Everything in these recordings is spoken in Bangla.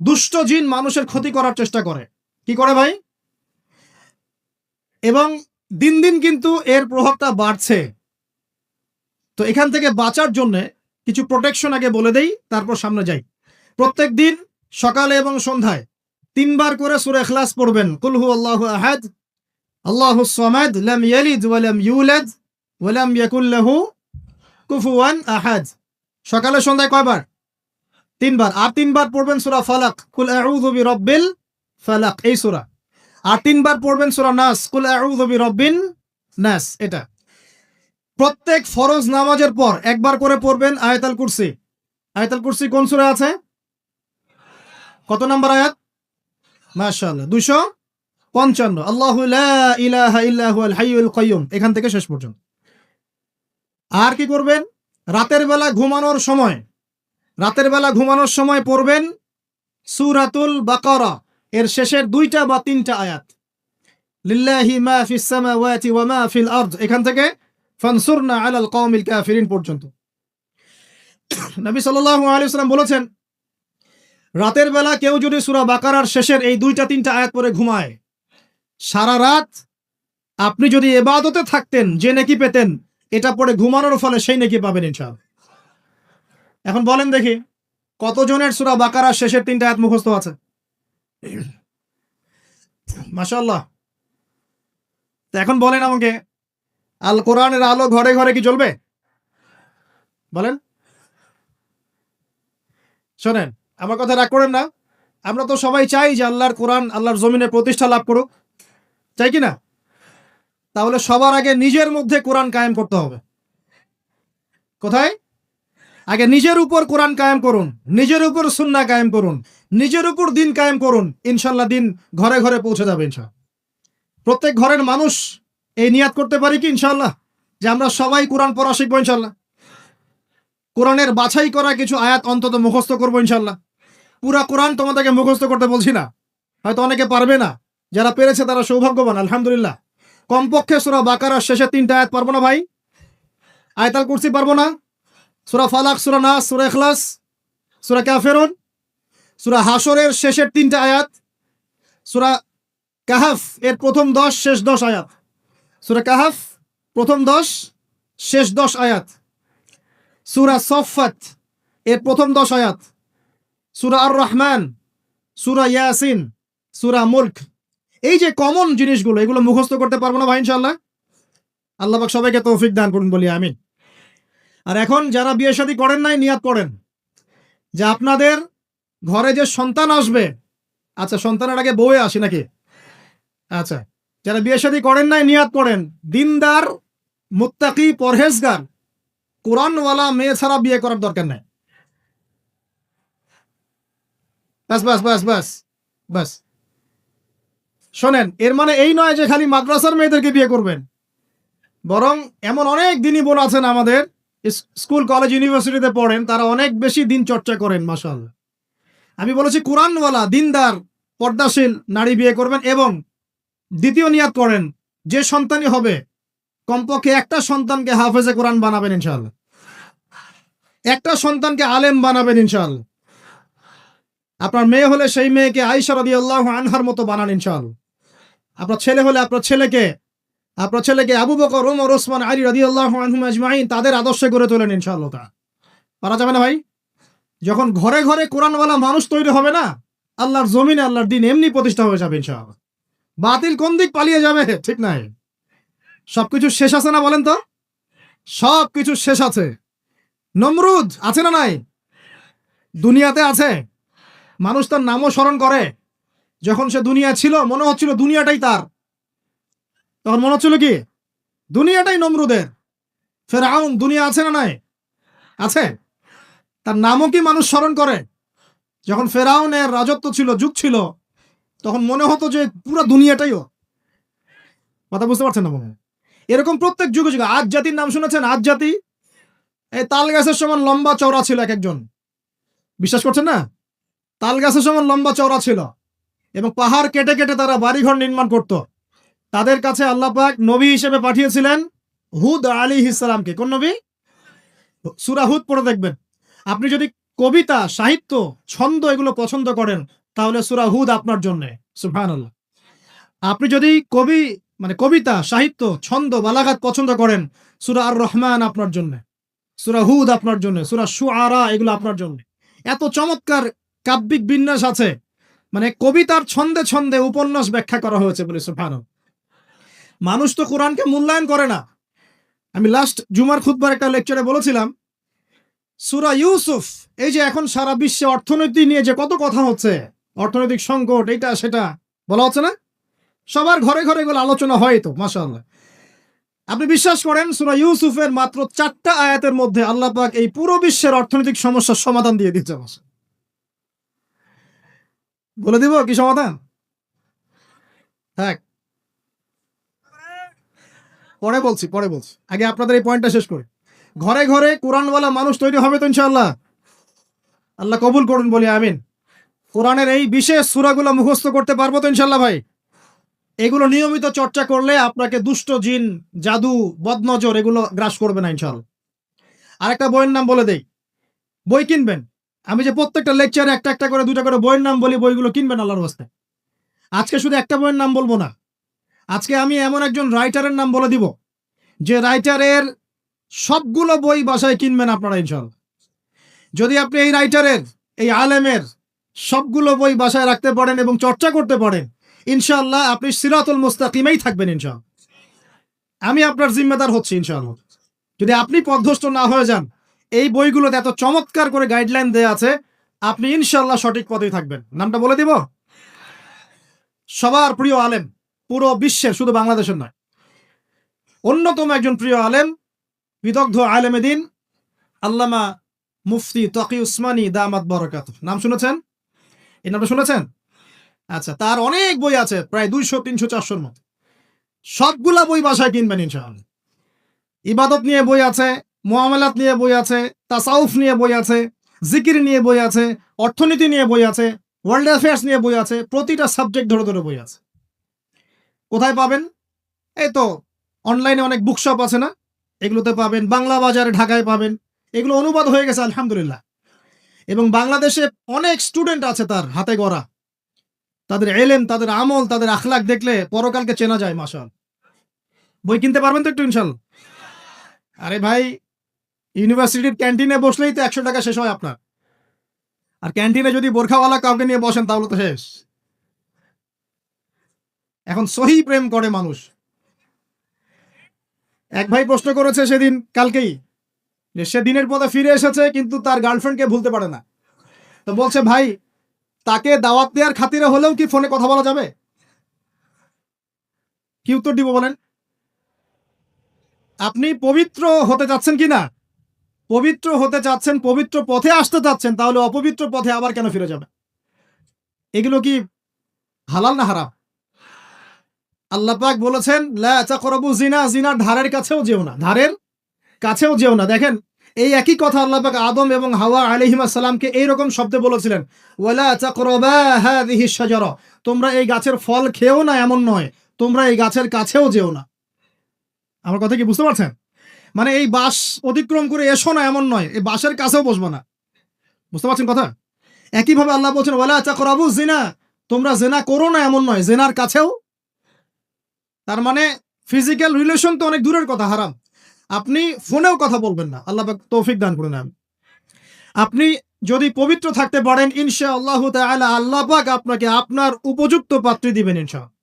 দুষ্ট জিন মানুষের ক্ষতি করার চেষ্টা করে। কি করে ভাই? এবং দিন দিন কিন্তু এর প্রভাবটা বাড়ছে। তো এখান থেকে বাঁচার জন্য কিছু প্রোটেকশন আগে বলে দেই, তারপর সামনে যাই। প্রত্যেক দিন সকালে এবং সন্ধ্যায় 3 বার করে সূরা ইখলাস পড়বেন। কুল হুয়াল্লাহু আহাদ, আল্লাহুস সামাদ, লাম ইয়ালিদ ওয়া লাম ইউলাদ ওয়া লাম ইয়াকুল লাহু কুফুয়ান আহাদ। সকালে সন্ধ্যায় কয়বার? 3 বার। আর 3 বার পড়বেন সূরা ফালাক, কুল আউযু বিরাব্বিল ফালাক, এই সূরা। আর 3 বার পড়বেন সূরা নাস, কুল আউযু বিরাব্বিন নাস, এটা। প্রত্যেক ফরজ নামাজের পর একবার করে পড়বেন আয়াতুল কুরসি। আয়াতুল কুরসি কোন সূরা আছে? কত নম্বর আয়াত? মাশাআল্লাহ, 255। আল্লাহু লা ইলাহা ইল্লা হুয়াল হাইয়ুল কাইয়্যুম, এখান থেকে শেষ পর্যন্ত। আর কি করবেন? রাতের বেলা ঘুমানোর সময় পড়বেন সূরাতুল বাকারা এর শেষের 2টা বা 3টা আয়াত। লিল্লাহি মা ফিস সামাওয়াতি ওয়া মা ফিল আরদ, এখান থেকে ফানসুরনা আলাল কওমিল কাফিরিন পর্যন্ত। নবী সাল্লাল্লাহু আলাইহি ওয়াসাল্লাম বলেছেন, রাতের বেলা কেউ যদি সূরা বাকারার শেষের এই 2টা 3টা আয়াত পড়ে ঘুমায়, সারা রাত আপনি যদি ইবাদতে থাকতেন যে নেকি পেতেন, এটা পড়ে ঘুমানোর ফলে সেই নেকি পাবেন ইনশাআল্লাহ। এখন বলেন দেখি, কতজনের সূরা বাকারার শেষের 3টা আয়াত মুখস্থ আছে? মাশাআল্লাহ। তো এখন বলেন আমাকে, আল কোরআনের আলো ঘরে ঘরে কি জ্বলবে? বলেন। শোনেন, আমার কথা রাগ করেন না। আমরা তো সবাই চাই যে আল্লাহর কোরআন আল্লাহর জমিনে প্রতিষ্ঠা লাভ করুক, চাই কি না? তাহলে সবার আগে নিজের মধ্যে কোরআন কায়েম করতে হবে। কোথায়? আগে নিজের উপর কোরআন কায়েম করুন, নিজের উপর সুন্নাহ কায়েম করুন, নিজের উপর দিন কায়েম করুন, ইনশাআল্লাহ দিন ঘরে ঘরে পৌঁছে যাবে ইনশাআল্লাহ। প্রত্যেক ঘরের মানুষ এই নিয়াত করতে পারি কি ইনশাআল্লাহ যে আমরা সবাই কোরআন পড়া শিখবো ইনশাআল্লাহ। কোরআনের বাছাই করা কিছু আয়াত অন্তত মুখস্থ করবো ইনশাআল্লাহ। পুরা কোরআন তোমাদেরকে মুখস্থ করতে বলছি না, হয়তো অনেকে পারবে না, যারা পেরেছে তারা সৌভাগ্যবান, আলহামদুলিল্লাহ। কমপক্ষে সূরা বাকারার শেষের 3টা আয়াত পারবো না ভাই? আয়াতুল কুরসি পারবো না? সূরা ফালাক, সূরা নাস, সূরা ইখলাস, সূরা কাফিরুন, সূরা হাশরের শেষের 3টা আয়াত, সূরা কাহাফ এর প্রথম 10 শেষ 10 আয়াত, সূরা কাহাফ প্রথম 10 শেষ 10 আয়াত, সূরা সফফাত এর প্রথম 10 আয়াত, সূরা আর রহমান, সূরা ইয়াসিন, সূরা মুলক। এই যে কমন জিনিসগুলো, এগুলো মুখস্থ করতে পারবো না ভাই ইনশাআল্লাহ? আল্লাহ পাক সবাইকে তৌফিক দান করুন, বলি আমিন। আর এখন যারা বিয়ে শাদী করেন নাই, নিয়াত করেন যে আপনাদের ঘরে যে সন্তান আসবে, আচ্ছা সন্তানের আগে বউয়ে আসে নাকি? আচ্ছা, যারা বিয়ে শাদী করেন নাই নিয়াত করেন, দিনদার, মুত্তাকি, পরহেজগার, কোরআনওয়ালা মেয়ে ছাড়া বিয়ে করার দরকার নাই। বাস বাস বাস বাস বাস। শোনেন, এর মানে এই নয় যে খালি মাদ্রাসার মেয়েদেরকে বিয়ে করবেন, বরং এমন অনেক দিনই বোন আছেন আমাদের স্কুল কলেজ ইউনিভার্সিটিতে পড়েন, তারা অনেক বেশি দিন চর্চা করেন মাশাআল্লাহ। আমি বলেছি কোরআনওয়ালা দিনদার পর্দাশীল নারী বিয়ে করবেন, এবং দ্বিতীয় নিয়াত করেন যে সন্তানই হবে কমপক্ষে একটা সন্তানকে হাফেজে কোরআন বানাবেন ইনশাআল্লাহ, একটা সন্তানকে আলেম বানাবেন ইনশাআল্লাহ। আপনার মেয়ে হলে সেই মেয়েকে আয়েশা রাদিয়াল্লাহু আনহার মতো বানান ইনশাআল্লাহ। আপনার ছেলে হলে আপনার ছেলেকে আবু বকর, ওমর, ওসমান, আলী রাদিয়াল্লাহু আনহুম আজমাইন তাদের আদর্শে গড়ে তোলেন ইনশাআল্লাহ। পারা যাবে না ভাই? যখন ঘরে ঘরে কোরআনওয়ালা মানুষ তৈরি হবে না, আল্লাহর জমিনে আল্লাহর দিন এমনি প্রতিষ্ঠা হয়ে যাবে ইনশাআল্লাহ। বাতিল কোন দিক পালিয়ে যাবে? ঠিক নাই? সবকিছু শেষ আছে না বলেন তো? সবকিছু শেষ আছে। নমরুদ আছে না নাই? দুনিয়াতে আছে। মানুষ তার নামও স্মরণ করে। যখন সে দুনিয়া ছিল মনে হচ্ছিল দুনিয়াটাই তার, তখন মনে হচ্ছিল কি দুনিয়াটাই নমরুদের। ফেরাউন দুনিয়া আছে না নাই? আছে। তার নামও কি মানুষ স্মরণ করে? যখন ফেরাউনের রাজত্ব ছিল, যুগ ছিল, তখন মনে হতো যে পুরো দুনিয়াটাইও। কথা বুঝতে পারছেন না মনে হয়? এরকম প্রত্যেক যুগে যুগে। আজ জাতির নাম শুনেছেন? আজ জাতি এই তাল গাছের সমান লম্বা চওড়া ছিল এক একজন, বিশ্বাস করছেন না? তাল গাছের সমান লম্বা চওড়া ছিল, এবং পাহাড় কেটে কেটে তারা বাড়িঘর নির্মাণ করত। তাদের কাছে আল্লাহ পাক নবী হিসেবে পাঠিয়েছিলেন হুদ আলাইহিস সালামকে। কোন নবী? সূরা হুদ পড়ে দেখবেন। আপনি যদি কবিতা, সাহিত্য, ছন্দ এগুলো পছন্দ করেন, তাহলে সূরা হুদ আপনার জন্য। সুবহানাল্লাহ। আপনি যদি কবিতা, সাহিত্য, ছন্দ, বালাগাত পছন্দ করেন, সূরা আর রহমান আপনার জন্য, সূরা হুদ আপনার জন্য, সূরা শুআরা এগুলো আপনার জন্য। এত চমৎকার কাব্যিক বিন্যাস আছে, কবিতার ছন্দে ছন্দে উপন্যাস ব্যাখ্যা করা হয়েছে বলে। সুবহানাল্লাহ। মানুষ তো কোরআনকে মূল্যায়ন করে না। আমি লাস্ট জুমার খুতবার একটা লেকচারে বলেছিলাম, সূরা ইউসুফ, এই যে এখন সারা বিশ্বে অর্থনীতি নিয়ে যে কত কথা হচ্ছে, অর্থনৈতিক সংকট, এইটা সেটা বলা হচ্ছে না, সবার ঘরে ঘরে এগুলো আলোচনা হয় তো, মাশাআল্লাহ। আপনি বিশ্বাস করেন সূরা ইউসুফের মাত্র 4টা আয়াতের মধ্যে আল্লাহ পাক এই পুরো বিশ্বের অর্থনৈতিক সমস্যার সমাধান দিয়ে দিচ্ছে। বলে দিব কি সমাধান? হ্যাঁ, পরে বলছি। আগে আপনাদের এই পয়েন্টটা শেষ করি। ঘরে ঘরে কোরআনওয়ালা মানুষ তৈরি হবে তো ইনশাআল্লাহ। আল্লাহ কবুল করুন, বলি আমিন। কোরআনের এই বিশেষ সূরাগুলো মুখস্থ করতে পারবো তো ইনশাআল্লাহ ভাই? এগুলো নিয়মিত চর্চা করলে আপনাকে দুষ্ট জিন, জাদু, বদনজর এগুলো গ্রাস করবে না ইনশাআল্লাহ। আরেকটা বইয়ের নাম বলে দেই, বই কিনবেন। আমি যে প্রত্যেকটা লেকচারে একটা একটা করে 2টা করে বইয়ের নাম বলি, বইগুলো কিনবেন আল্লাহর রাস্তায়। আজকে শুধু একটা বইয়ের নাম বলবো না, আজকে আমি এমন একজন রাইটারের নাম বলে দিব যে রাইটারের সবগুলো বই বাসায় কিনবেন আপনারা ইনশাআল্লাহ। যদি আপনি এই রাইটারের, এই আলেমের সবগুলো বই বাসায় রাখতে পারেন এবং চর্চা করতে পারেন, ইনশাআল্লাহ আপনি সিরাতুল মুস্তাকিমেই থাকবেন ইনশাআল্লাহ। আমি আপনার জিম্মেদার হচ্ছি ইনশাআল্লাহ। যদি আপনি পথভ্রষ্ট না হয়ে যান, এই বইগুলোতে এত চমৎকার করে গাইডলাইন দেয়া আছে, আপনি ইনশাআল্লাহ সঠিক পথেই থাকবেন। নামটা বলে দিব, সবার প্রিয় আলেম, পুরো বিশ্বের, শুধু বাংলাদেশের নয়, অন্যতম একজন প্রিয় আলেম, বিদগ্ধ আলেমে দিন, আল্লামা মুফতি তকি উসমানী দামাত বারাকাতুহু। নাম শুনেছেন? এই নামটা শুনেছেন? আচ্ছা, তার অনেক বই আছে, প্রায় 200, 300, 400-র মতো। সবগুলা বই বাসায় কিনবেন ইনশাআল্লাহ। ইবাদত নিয়ে বই আছে, মুআমালাত নিয়ে বই আছে, তাসাউফ নিয়ে বই আছে, জিকির নিয়ে বই আছে, অর্থনীতি নিয়ে বই আছে, ওয়ার্ল্ড অ্যাফেয়ার্স নিয়ে বই আছে, প্রতিটা সাবজেক্ট ধরে ধরে বই আছে। কোথায় পাবেন? এই তো অনলাইনে অনেক বুকশপ আছে না, এগুলোতে পাবেন। বাংলা বাজারে ঢাকায় পাবেন, এগুলো অনুবাদ হয়ে গেছে আলহামদুলিল্লাহ। এবং বাংলাদেশে অনেক স্টুডেন্ট আছে তার হাতে গড়া, তাদের এলেম, তাদের আমল, তাদের আখলাক দেখলে পরকালকে চেনা যায়। মাশাআল্লাহ। বই কিনতে পারবেন তো একটু ইনশাআল্লাহ? আরে ভাই, ইউনিভার্সিটির ক্যান্টিনে বসলেই তো 100 টাকা শেষ হয় আপনার। আর ক্যান্টিনে যদি বোরখাওয়ালা কাউকে নিয়ে বসেন তাহলে তো শেষ। এখন সহি প্রেম করে মানুষ। এক ভাই প্রশ্ন করেছে সেদিন, কালকেই, যে সে দিনের পথে ফিরে এসেছে কিন্তু তার গার্লফ্রেন্ডকে ভুলতে পারে না। তো বলছে, ভাই তাকে দাওয়াত দেওয়ার খাতিরে হলেও কি ফোনে কথা বলা যাবে? কি উত্তর দিব বলেন? আপনি পবিত্র হতে চাচ্ছেন কিনা? পবিত্র হতে চাচ্ছেন, পবিত্র পথে আসতে চাচ্ছেন, তাহলে অপবিত্র পথে আবার কেন ফিরে যাবে? এগুলো কি হালাল না হারাম? আল্লাহ পাক বলেছেন, লা তাকরাবু জিনা, জিনার ধারের কাছেও যেও না, ধারের কাছেও যেও না। দেখেন, এই একই কথা আল্লাহ পাক আদম এবং হাওয়া আলাইহিস সালামকে এইরকম শব্দে বলেছিলেন, ওয়ালা তাকরাবা হাযিহিশ শাজারা, তোমরা এই গাছের ফল খেও না এমন নয়, তোমরা এই গাছের কাছেও যেও না। আমার কথা কি বুঝতে পারছেন? এই বাঁশ অতিক্রম করে এসো না এমন নয়, এই বাঁশের কাছেও বসবো না। বুঝতে পারছেন কথা? একইভাবে আল্লাহ বলছেন, ওয়ালা তাকরাবু জিনা, তোমরা জিনা করো না এমন নয়, জিনার কাছেও। তার মানে ফিজিক্যাল রিলেশন তো অনেক দূরের কথা, হারাম। আপনি ফোনেও কথা বলবেন না, আল্লাহ পাক তৌফিক দান করুন। আপনি যদি পবিত্র থাকতে পারেন, ইনশাআল্লাহু তাআলা আল্লাহ পাক আপনাকে আপনার উপযুক্ত পাত্রী দিবেন ইনশাআল্লাহ।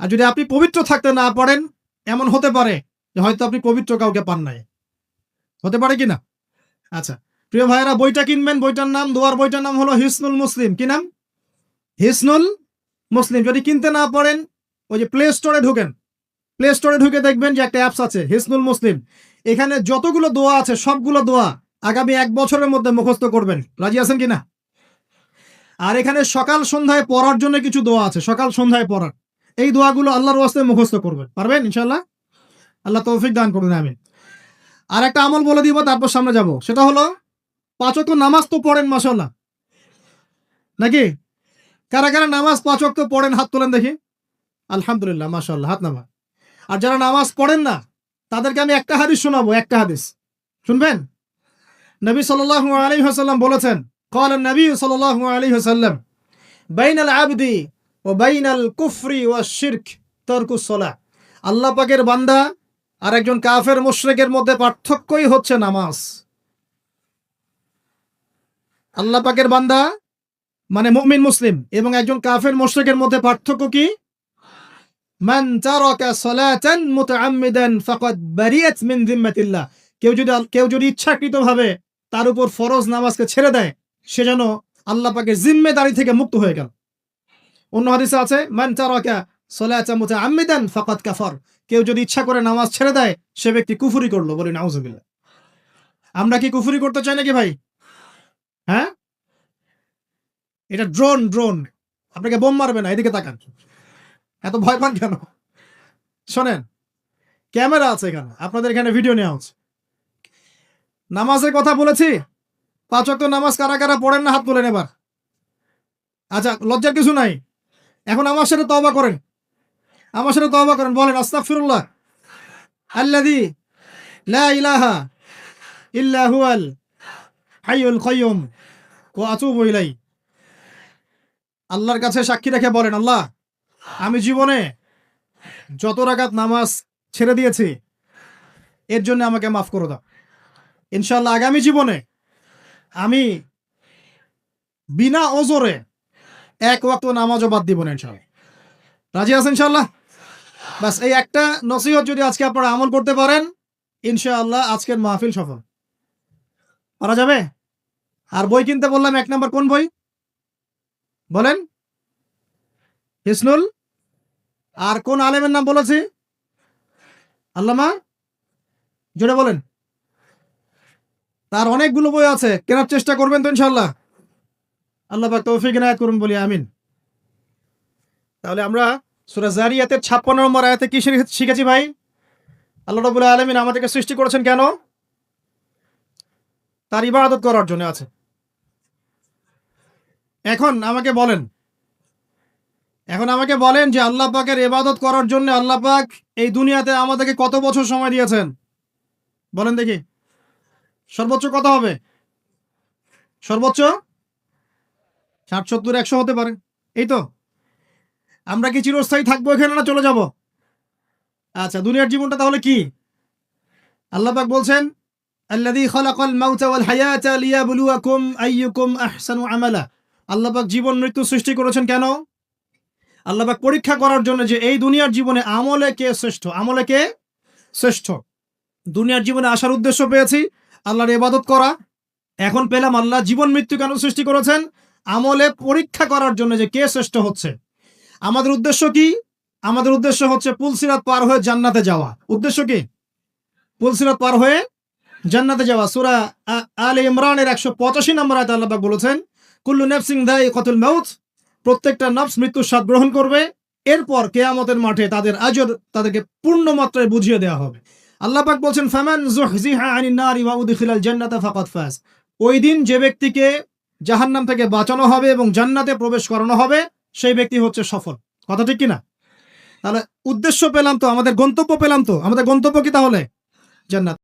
আর যদি আপনি পবিত্র থাকতে না পারেন, এমন হতে পারে যে হয়তো আপনি পবিত্র কাউকে পান নাই। হতে পারে কিনা? আচ্ছা প্রিয় ভাইয়েরা, বইটা কিনবেন। বইটার নাম, দোয়ার বইটার নাম হলো হিসনুল মুসলিম। কি নাম? হিসনুল মুসলিম। যদি কিনতে না পারেন, ওই যে প্লে স্টোরে ঢুকেন, প্লে স্টোরে ঢুকে দেখবেন যে একটা অ্যাপস আছে হিসনুল মুসলিম। এখানে যতগুলো দোয়া আছে সবগুলো দোয়া আগামী 1 বছরের মধ্যে মুখস্থ করবেন। রাজি আছেন কিনা? আর এখানে সকাল সন্ধ্যায় পড়ার জন্য কিছু দোয়া আছে, সকাল সন্ধ্যায় পড়ার। এই দোয়াগুলো আল্লাহর ওয়াস্তে মুখস্থ করবেন। পারবেন ইনশাআল্লাহ? আল্লাহ তৌফিক দান করুন, আমিন। আর একটা আমল বলে দিব, তারপর সামনে যাব। সেটা হলো 5 ওয়াক্ত নামাজ তো পড়েন মাশাআল্লাহ, নাকি? কারা কারা নামাজ 5 ওয়াক্ত পড়েন হাত তোলেন দেখি। আলহামদুলিল্লাহ, মাশাআল্লাহ, হাত নামা। আর যারা নামাজ পড়েন না, তাদেরকে আমি একটা হাদিস শোনাবো, একটা হাদিস শুনবেন? নবী সাল্লাল্লাহু আলাইহি ওয়াসাল্লাম বলেছেন, قال النبي صلى الله عليه وسلم بين العبد وبين الكفر والشرك ترك الصلاة। আল্লাহ পাকের বান্দা আর একজন কাফের মুশরিকের মধ্যে পার্থক্যই হচ্ছে নামাজ। আল্লাহ পাকের বান্দা মানে মুমিন মুসলিম এবং একজন কাফের মুশরিকের মধ্যে পার্থক্য কি? মান তারাকা সালাতান মুতাআম্মিদান ফাকাদ বারিয়াত মিন যিম্মাতিল্লাহ। কেউ যদি ইচ্ছাকৃতভাবে তার উপর ফরজ নামাজকে ছেড়ে দেয়, সে যেন আল্লাহ পাকের জিম্মেদারি থেকে মুক্ত হয়ে গেল। অন্য হাদিসে আছে মান তারাকা সালাতান মুতাআম্মিদান ফাকাদ কাফার। কেউ যদি ইচ্ছা করে নামাজ ছেড়ে দেয়, সে ব্যক্তি কুফরি করলো। বলি নাউজুবিল্লাহ। আমরা কি কুফরি করতে চাই নাকি ভাই? হ্যাঁ, এটা ড্রোন আপনাকে বোম মারবে না, এদিকে তাকান। এত ভয় পান কেন? শোনেন, ক্যামেরা আছে এখানে, আপনাদের এখানে ভিডিও নেওয়া হচ্ছে। নামাজের কথা বলেছি, 5 ওয়াক্ত নামাজ কারা কারা পড়েন না হাত তোলেন এবার। আচ্ছা, লজ্জার কিছু নাই। এখন আমার সাথে তওবা করেন, বলেন আস্তাগফিরুল্লাহ আল্লাযী লা ইলাহা ইল্লা হুয়াল হাইয়ুল কাইয়্যুম ওয়া আতুবু ইলাইহি। আল্লাহর কাছে সাক্ষী রেখে বলেন, আল্লাহ, আমি জীবনে যত রাকাত নামাজ ছেড়ে দিয়েছি এর জন্য আমাকে মাফ করে দাও। ইনশাআল্লাহ আগামী জীবনে আমি বিনা ওজরে 1 ওয়াক্ত নামাজও বাদ দিব না ইনশাআল্লাহ। রাজি আছেন ইনশাআল্লাহ? বাস এই একটা নসিহত যদি আজকে আপনারা আমল করতে পারেন, ইনশাআল্লাহ আজকের মাহফিল সফল। পারা যাবে? আর বই কিনতে বললাম, 1 নাম্বার কোন বই বলেন? হিসনুল। আর কোন আলেমের নাম বলেছি? আল্লামা, জোরে বলেন। তার অনেকগুলো বই আছে, কেনার চেষ্টা করবেন তো ইনশাআল্লাহ। আল্লাহ পাক তৌফিক ইনায়াত করুন, বলি আমিন। তাহলে আমরা সূরা যারিয়াতের 56 নম্বর আয়াতে কি শিখেছি ভাই? আল্লাহ রাব্বুল আলামিন আমাদেরকে সৃষ্টি করেছেন কেন? তার ইবাদত করার জন্য আছে। এখন আমাকে বলেন যে আল্লাহ পাকের ইবাদত করার জন্য আল্লাহ পাক এই দুনিয়াতে আমাদেরকে কত বছর সময় দিয়েছেন? বলেন দেখি। সর্বোচ্চ কত হবে? সর্বোচ্চ 60, 70, 100 হতে পারে। এই তো। আমরা কি চিরস্থায়ী থাকবো এখানে না চলে যাব? আচ্ছা, দুনিয়ার জীবনটা তাহলে কি? আল্লাহ পাক বলছেন, আল্লাযী খালাকাল মাউতা ওয়াল হায়াতা লিয়াবলুয়াকুম আইয়ুকুম আহসানু আমালা। আল্লাহ পাক জীবন মৃত্যু সৃষ্টি করেছেন কেন? আল্লাহ পাক পরীক্ষা করার জন্য যে এই দুনিয়ার জীবনে আমলে কে শ্রেষ্ঠ। দুনিয়ার জীবনে আসার উদ্দেশ্য পেয়েছি আল্লাহর ইবাদত করা। এখন পেলাম আল্লাহ জীবন মৃত্যু কেন সৃষ্টি করেছেন? আমলে পরীক্ষা করার জন্য যে কে শ্রেষ্ঠ হচ্ছে। আমাদের উদ্দেশ্য কি? আমাদের উদ্দেশ্য হচ্ছে পুলসিরাত পার হয়ে জান্নাতে যাওয়া। উদ্দেশ্য কি? পুলসিরাত পার হয়ে জান্নাতে যাওয়া। সূরা আলে ইমরানের 185 নম্বর আয়াতে আল্লাহ পাক বলেছেন, কুল্লু নাফসিন যায়িকাতুল মাউত। প্রত্যেকটা নফস মৃত্যুর স্বাদ গ্রহণ করবে। এরপর কিয়ামতের মাঠে তাদের আজর তাদেরকে পূর্ণ মাত্রায় বুঝিয়ে দেওয়া হবে। আল্লাহ পাক বলছেন, ফামান যুহজিহা আনিন নারি ওয়া উদখিলাল জান্নাতা ফাকাদ ফাজ। ওই দিন যে ব্যক্তিকে জাহান্নাম থেকে বাঁচানো হবে এবং জান্নাতে প্রবেশ করানো হবে, সেই ব্যক্তি হচ্ছে সফল। কথা ঠিক কিনা? তাহলে উদ্দেশ্য পেলাম তো, আমাদের গন্তব্য পেলাম তো। আমাদের গন্তব্য কি তাহলে? জান্নাত।